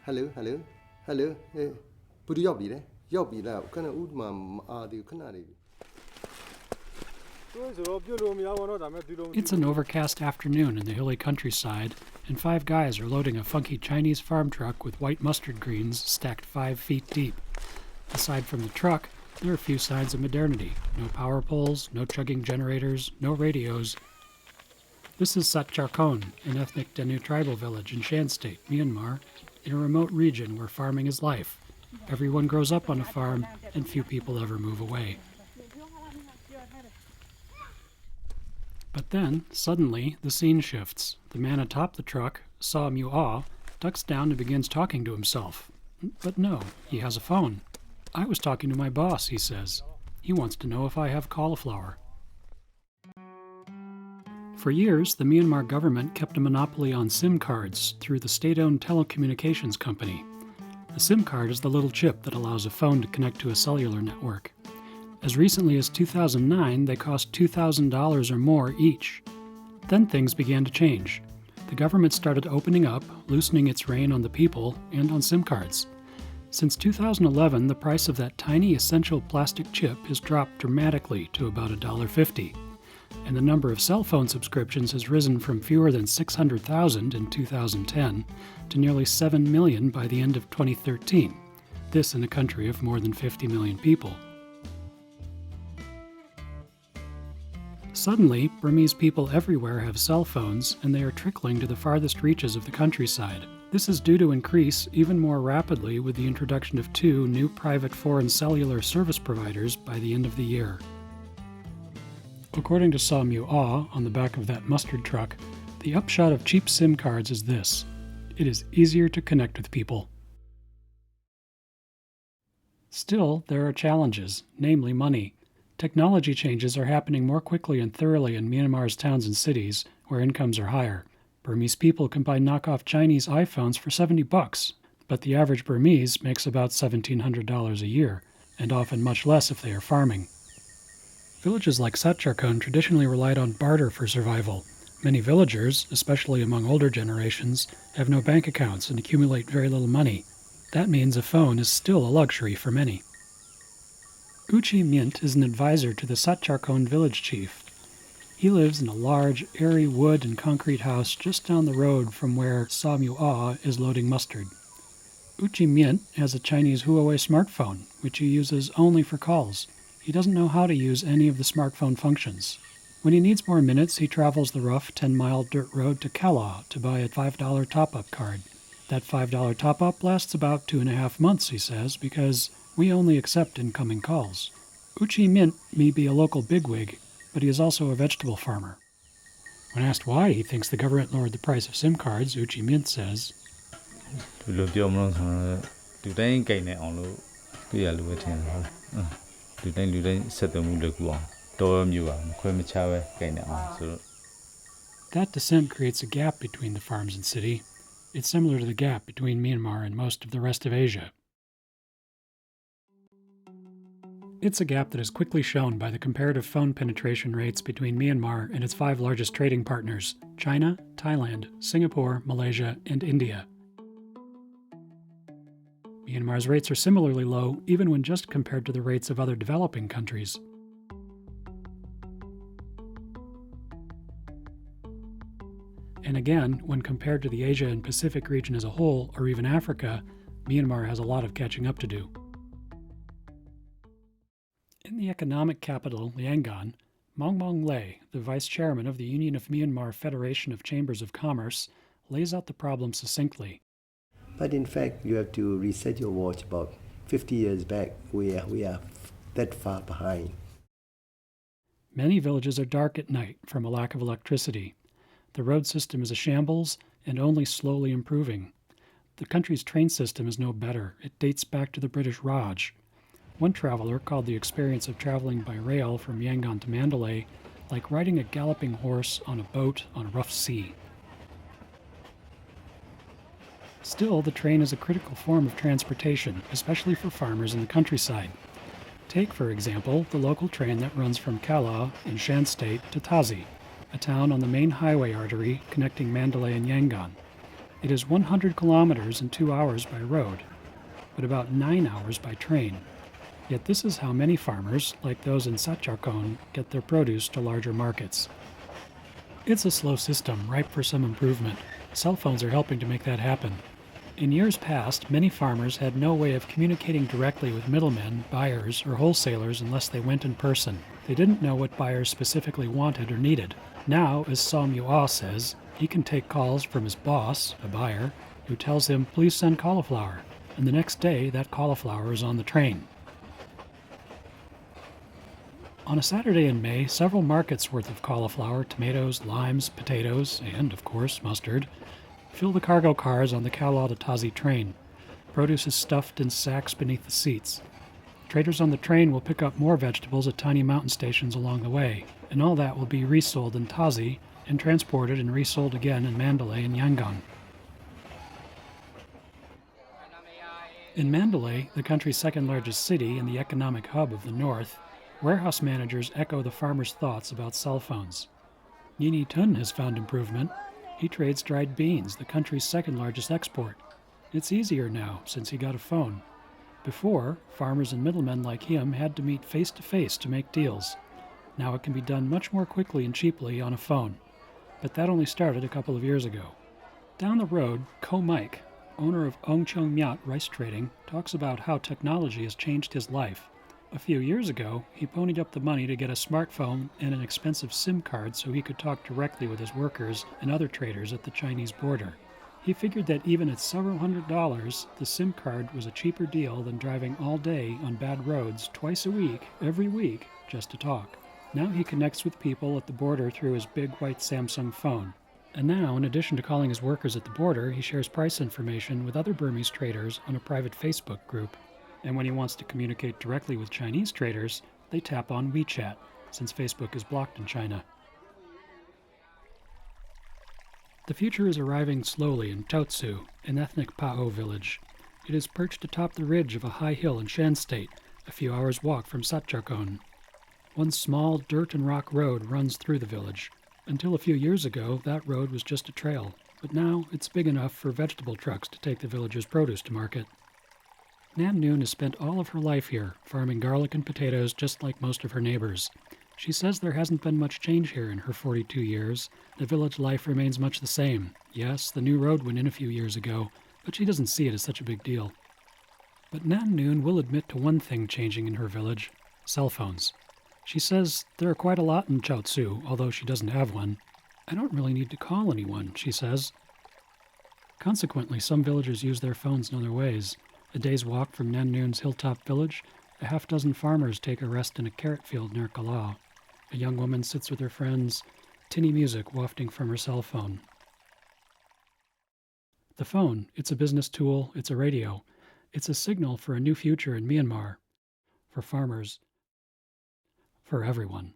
hello hello hello ဘူတူရောက်ပြီလေရောက်ပြီလားခဏဥဒမာမအားသေးခဏလေး It's an overcast afternoon in the hilly countryside, and 5 guys are loading a funky Chinese farm truck with white mustard greens stacked 5 feet deep. Aside from the truck, there are few signs of modernity. No power poles, no chugging generators, no radios. This is Satcharkon, an ethnic Denu tribal village in Shan State, Myanmar, in a remote region where farming is life. Everyone grows up on a farm, and few people ever move away. But then, suddenly, the scene shifts. The man atop the truck, Saw Mu-ah, ducks down and begins talking to himself. But no, he has a phone. I was talking to my boss, he says. He wants to know if I have cauliflower. For years, the Myanmar government kept a monopoly on SIM cards through the state-owned telecommunications company. The SIM card is the little chip that allows a phone to connect to a cellular network. As recently as 2009, they cost $2,000 or more each. Then things began to change. The government started opening up, loosening its reign on the people and on SIM cards. Since 2011, the price of that tiny essential plastic chip has dropped dramatically to about $1.50, and the number of cell phone subscriptions has risen from fewer than 600,000 in 2010 to nearly 7 million by the end of 2013, this in a country of more than 50 million people. Suddenly, Burmese people everywhere have cell phones, and they are trickling to the farthest reaches of the countryside. This is due to increase even more rapidly with the introduction of 2 new private foreign cellular service providers by the end of the year. According to Saw Mu-ah on the back of that mustard truck, the upshot of cheap SIM cards is this: it is easier to connect with people. Still, there are challenges, namely money. Technology changes are happening more quickly and thoroughly in Myanmar's towns and cities, where incomes are higher. Burmese people can buy knockoff Chinese iPhones for $70, but the average Burmese makes about $1,700 a year, and often much less if they are farming. Villages like Satcharkon traditionally relied on barter for survival. Many villagers, especially among older generations, have no bank accounts and accumulate very little money. That means a phone is still a luxury for many. Uchi Myint is an advisor to the Satcharkon village chief. He lives in a large, airy wood and concrete house just down the road from where Saw Mu-ah is loading mustard. Uchi Myint has a Chinese Huawei smartphone, which he uses only for calls. He doesn't know how to use any of the smartphone functions. When he needs more minutes, he travels the rough 10-mile dirt road to Kala to buy a $5 top-up card. That $5 top-up lasts about 2.5 months, he says, because we only accept incoming calls. Uchi Myint may be a local bigwig, but he is also a vegetable farmer. When asked why he thinks the government lowered the price of SIM cards, Uchi Myint says, that dissent creates a gap between the farms and city. It's similar to the gap between Myanmar and most of the rest of Asia. It's a gap that is quickly shown by the comparative phone penetration rates between Myanmar and its 5 largest trading partners: China, Thailand, Singapore, Malaysia, and India. Myanmar's rates are similarly low even when just compared to the rates of other developing countries. And again, when compared to the Asia and Pacific region as a whole, or even Africa, Myanmar has a lot of catching up to do. In the economic capital, Yangon, Maung Lay, the vice chairman of the Union of Myanmar Federation of Chambers of Commerce, lays out the problem succinctly. But in fact, you have to reset your watch about 50 years back. We are that far behind. Many villages are dark at night from a lack of electricity. The road system is a shambles and only slowly improving. The country's train system is no better. It dates back to the British Raj. One traveler called the experience of traveling by rail from Yangon to Mandalay like riding a galloping horse on a boat on a rough sea. Still, the train is a critical form of transportation, especially for farmers in the countryside. Take, for example, the local train that runs from Kala in Shan State to Tazi, a town on the main highway artery connecting Mandalay and Yangon. It is 100 kilometers in 2 hours by road, but about 9 hours by train. Yet this is how many farmers, like those in Satcharkon, get their produce to larger markets. It's a slow system, ripe for some improvement. Cell phones are helping to make that happen. In years past, many farmers had no way of communicating directly with middlemen, buyers, or wholesalers unless they went in person. They didn't know what buyers specifically wanted or needed. Now, as Som Yua says, he can take calls from his boss, a buyer, who tells him, "Please send cauliflower," and the next day that cauliflower is on the train. On a Saturday in May, several markets worth of cauliflower, tomatoes, limes, potatoes, and, of course, mustard, fill the cargo cars on the Kalal to Tazi train. Produce is stuffed in sacks beneath the seats. Traders on the train will pick up more vegetables at tiny mountain stations along the way, and all that will be resold in Tazi and transported and resold again in Mandalay and Yangon. In Mandalay, the country's second largest city and the economic hub of the north, warehouse managers echo the farmers' thoughts about cell phones. Nini Tun has found improvement. He trades dried beans, the country's second largest export. It's easier now, since he got a phone. Before, farmers and middlemen like him had to meet face-to-face to make deals. Now it can be done much more quickly and cheaply on a phone. But that only started a couple of years ago. Down the road, Ko Mike, owner of Ong Chung Myat Rice Trading, talks about how technology has changed his life. A few years ago, he ponied up the money to get a smartphone and an expensive SIM card so he could talk directly with his workers and other traders at the Chinese border. He figured that even at several $100s, the SIM card was a cheaper deal than driving all day on bad roads twice a week, every week, just to talk. Now he connects with people at the border through his big white Samsung phone. And now, in addition to calling his workers at the border, he shares price information with other Burmese traders on a private Facebook group. And when he wants to communicate directly with Chinese traders, they tap on WeChat, since Facebook is blocked in China. The future is arriving slowly in Chaozu, an ethnic Pa'o village. It is perched atop the ridge of a high hill in Shan State, a few hours' walk from Satcharkon. One small dirt and rock road runs through the village. Until a few years ago, that road was just a trail, but now it's big enough for vegetable trucks to take the village's produce to market. Nan Noon has spent all of her life here, farming garlic and potatoes just like most of her neighbors. She says there hasn't been much change here in her 42 years. The village life remains much the same. Yes, the new road went in a few years ago, but she doesn't see it as such a big deal. But Nan Noon will admit to one thing changing in her village: cell phones. She says there are quite a lot in Chaozu, although she doesn't have one. "I don't really need to call anyone," she says. Consequently, some villagers use their phones in other ways. A day's walk from Nan Noon's hilltop village, a half-dozen farmers take a rest in a carrot field near Kalal. A young woman sits with her friends, tinny music wafting from her cell phone. The phone, it's a business tool, it's a radio. It's a signal for a new future in Myanmar. For farmers. For everyone.